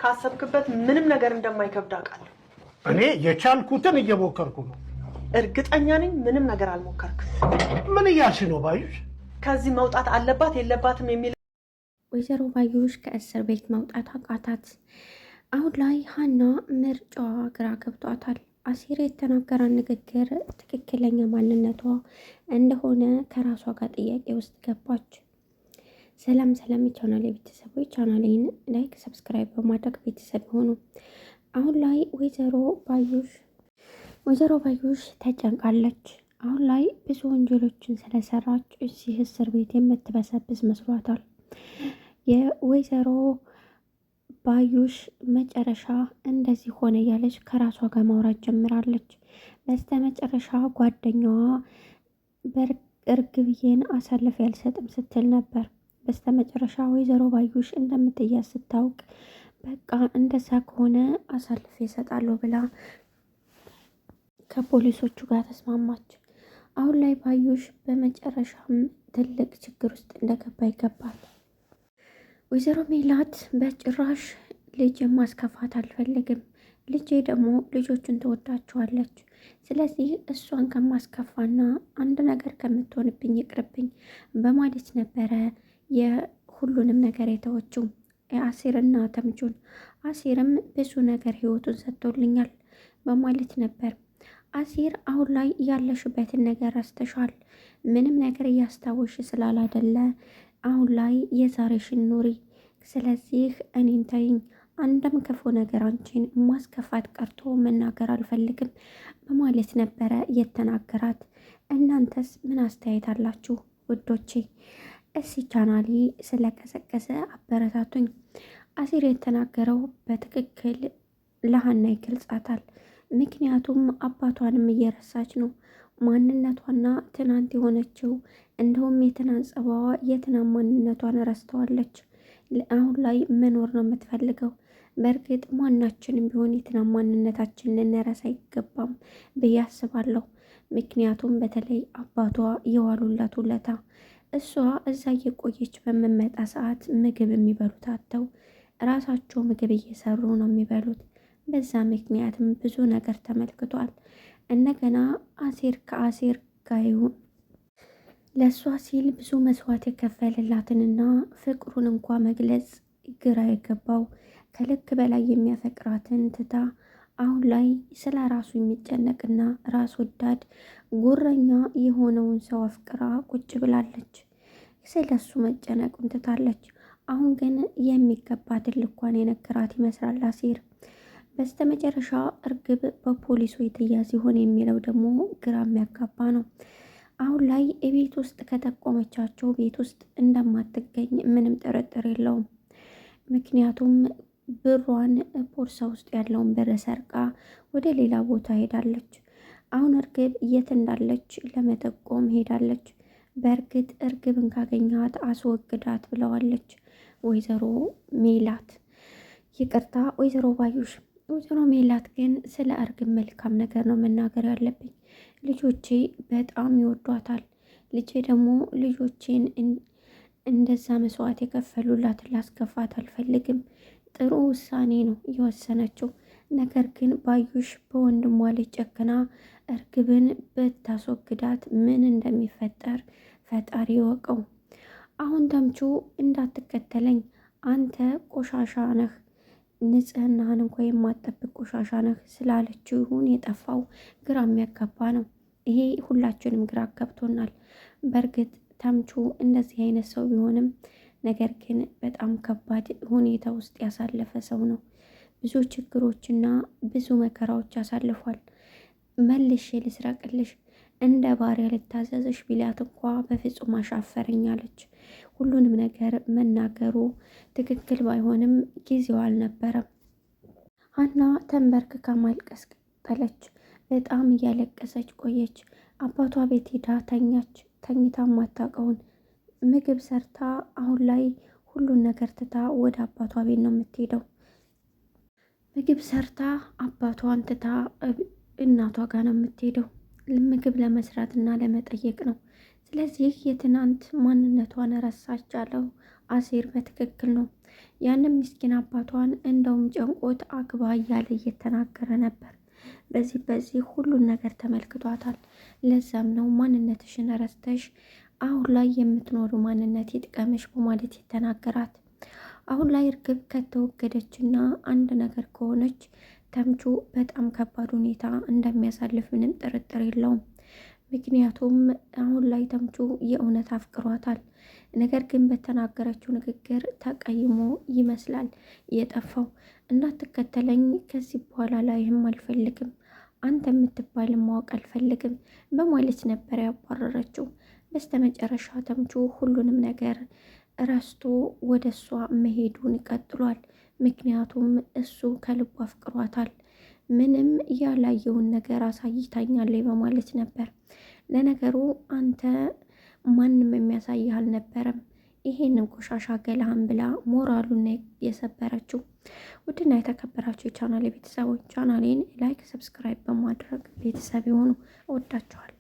ካሰብክበት ምንም ነገር እንደማይከብድ አውቃለሁ። እኔ የቻልኩትን እየሞከርኩ ነው። እርግጠኛ ነኝ ምንም ነገር አልሞከርክም። ምን እያልሽ ነው ባዩሽ? ከዚህ መውጣት አለባት የለባትም የሚል ወይዘሮ ባዩሽ ከእስር ቤት መውጣት አቃታት። አሁን ላይ ሀና ምርጫዋ ግራ ገብቷታል። አሲር የተናገረ ንግግር ትክክለኛ ማንነቷ እንደሆነ ከራሷ ጋር ጥያቄ ውስጥ ገባች። ሰላም የቻናሌ ቤተሰቦች፣ ቻናሌን ላይክ ሰብስክራይብ በማድረግ ቤተሰብ ሆኑ። አሁን ላይ ወይዘሮ ባዩሽ ተጨንቃለች። አሁን ላይ ብዙ ወንጀሎችን ስለሰራች እዚህ እስር ቤት የምትበሰብስ መስሏታል። የወይዘሮ ባዩሽ መጨረሻ እንደዚህ ሆነ ያለች ከራሷ ጋር ማውራት ጀምራለች። በስተ መጨረሻ ጓደኛዋ እርግብዬን አሳልፌ አልሰጥም ስትል ነበር። በስተ መጨረሻ ወይዘሮ ባዩሽ እንደምትያዝ ስታውቅ በቃ እንደዛ ከሆነ አሳልፌ እሰጣለሁ ብላ ከፖሊሶቹ ጋር ተስማማች። አሁን ላይ ባዩሽ በመጨረሻም ትልቅ ችግር ውስጥ እንደገባ ይገባል። ወይዘሮ ሜላት በጭራሽ ልጅ ማስከፋት አልፈልግም፣ ልጄ ደግሞ ልጆቹን ትወዳቸዋለች። ስለዚህ እሷን ከማስከፋና አንድ ነገር ከምትሆንብኝ ይቅርብኝ በማለት ነበረ የሁሉንም ነገር የተወችው አሲርና ተምቹን። አሲርም ብዙ ነገር ህይወቱን ሰጥቶልኛል በማለት ነበር። አሲር አሁን ላይ ያለሽበትን ነገር ረስተሻል፣ ምንም ነገር እያስታወሽ ስላላደለ አሁን ላይ የዛሬሽን ኑሪ፣ ስለዚህ እኔን ተይኝ፣ አንድም ክፉ ነገር አንቺን ማስከፋት ቀርቶ መናገር አልፈልግም በማለት ነበረ የተናገራት። እናንተስ ምን አስተያየት አላችሁ ውዶቼ? እዚህ ቻናሌ ስለቀሰቀሰ አበረታቱኝ። አሲር የተናገረው በትክክል ለሀና ይገልጻታል። ምክንያቱም አባቷንም እየረሳች ነው። ማንነቷና ትናንት የሆነችው እንደውም የትናንት ጸባዋ የትናንት ማንነቷን ረስተዋለች። አሁን ላይ መኖር ነው የምትፈልገው። በእርግጥ ማናችንም ቢሆን የትናንት ማንነታችን ልንረሳ አይገባም ብዬ አስባለሁ። ምክንያቱም በተለይ አባቷ የዋሉላት ውለታ፣ እሷ እዛ እየቆየች በምመጣ ሰዓት ምግብ የሚበሉት አጥተው ራሳቸው ምግብ እየሰሩ ነው የሚበሉት። በዛ ምክንያትም ብዙ ነገር ተመልክቷል። እንደገና ከአሲር ጋር ይሁን ለእሷ ሲል ብዙ መስዋዕት የከፈልላትንና ፍቅሩን እንኳ መግለጽ ግራ የገባው ከልክ በላይ የሚያፈቅራትን ትታ አሁን ላይ ስለ ራሱ የሚጨነቅና ራስ ወዳድ ጉረኛ የሆነውን ሰው አፍቅራ ቁጭ ብላለች። ስለ እሱ መጨነቁን ትታለች። አሁን ግን የሚገባትን ልኳን የነገራት ይመስላል አሲር። በስተ መጨረሻ እርግብ በፖሊሱ የተያዘ ይሆን የሚለው ደግሞ ግራ የሚያጋባ ነው። አሁን ላይ ቤት ውስጥ ከጠቆመቻቸው ቤት ውስጥ እንደማትገኝ ምንም ጥርጥር የለውም። ምክንያቱም ብሯን ቦርሳ ውስጥ ያለውን ብር ሰርቃ ወደ ሌላ ቦታ ሄዳለች። አሁን እርግብ የት እንዳለች ለመጠቆም ሄዳለች። በእርግጥ እርግብን ካገኛት አስወግዳት ብለዋለች ወይዘሮ ሜላት። ይቅርታ ወይዘሮ ባዩሽ። ወይዘሮ ሜላት ግን ስለ እርግብ መልካም ነገር ነው መናገር ያለብኝ። ልጆቼ በጣም ይወዷታል። ልጄ ደግሞ ልጆቼን እንደዛ መስዋዕት የከፈሉላትን ላስከፋት አልፈልግም። ጥሩ ውሳኔ ነው የወሰነችው። ነገር ግን ባዩሽ በወንድሟ ላይ ጨክና እርግብን ብታስወግዳት ምን እንደሚፈጠር ፈጣሪ ይወቀው። አሁን ተምቹ እንዳትከተለኝ፣ አንተ ቆሻሻ ነህ፣ ንጽህናህን እንኳ የማጠብቅ ቆሻሻ ነህ ስላለችው ይሁን የጠፋው ግራ የሚያጋባ ነው። ይሄ ሁላችንም ግራ ገብቶናል። በእርግጥ ተምቹ እንደዚህ አይነት ሰው ቢሆንም ነገር ግን በጣም ከባድ ሁኔታ ውስጥ ያሳለፈ ሰው ነው። ብዙ ችግሮችና ብዙ መከራዎች ያሳልፏል። መልሼ ልስረቅልሽ፣ እንደ ባሪያ ልታዘዝሽ ቢላት እንኳ በፍጹም አሻፈረኛለች። ሁሉንም ነገር መናገሩ ትክክል ባይሆንም ጊዜው አልነበረም። ሀና ተንበርክካ ማልቀስ ቀጠለች። በጣም እያለቀሰች ቆየች። አባቷ ቤት ሄዳ ተኛች። ተኝታ ማታውቀውን ምግብ ሰርታ አሁን ላይ ሁሉን ነገር ትታ ወደ አባቷ ቤት ነው የምትሄደው። ምግብ ሰርታ አባቷን ትታ እናቷ ጋር ነው የምትሄደው። ምግብ ለመስራት እና ለመጠየቅ ነው። ስለዚህ የትናንት ማንነቷን ረሳች አለው አሴር በትክክል ነው። ያንም ምስኪን አባቷን እንደውም ጨንቆት አግባ እያለ እየተናገረ ነበር። በዚህ ሁሉን ነገር ተመልክቷታል። ለዛም ነው ማንነትሽን ረስተሽ አሁን ላይ የምትኖሩ ማንነት ይጥቀምሽ በማለት የተናገራት። አሁን ላይ እርግብ ከተወገደችና አንድ ነገር ከሆነች ተምቹ በጣም ከባድ ሁኔታ እንደሚያሳልፍ ምንም ጥርጥር የለውም። ምክንያቱም አሁን ላይ ተምቹ የእውነት አፍቅሯታል። ነገር ግን በተናገረችው ንግግር ተቀይሞ ይመስላል የጠፋው። እንዳትከተለኝ ከዚህ በኋላ ላይህም አልፈልግም፣ አንተ የምትባል ማወቅ አልፈልግም በማለት ነበር ያባረረችው። በስተመጨረሻ ተምቹ ሁሉንም ነገር ረስቶ ወደ እሷ መሄዱን ቀጥሏል። ምክንያቱም እሱ ከልቡ አፍቅሯታል። ምንም ያላየውን ነገር አሳይታኛለች በማለት ነበር። ለነገሩ አንተ ማንም የሚያሳይህ አልነበረም፣ ይሄንን ቆሻሻ ገላህን ብላ ሞራሉን የሰበረችው። ውድና የተከበራችሁ የቻናሌ ቤተሰቦች ቻናሌን ላይክ፣ ሰብስክራይብ በማድረግ ቤተሰብ የሆኑ እወዳችኋል።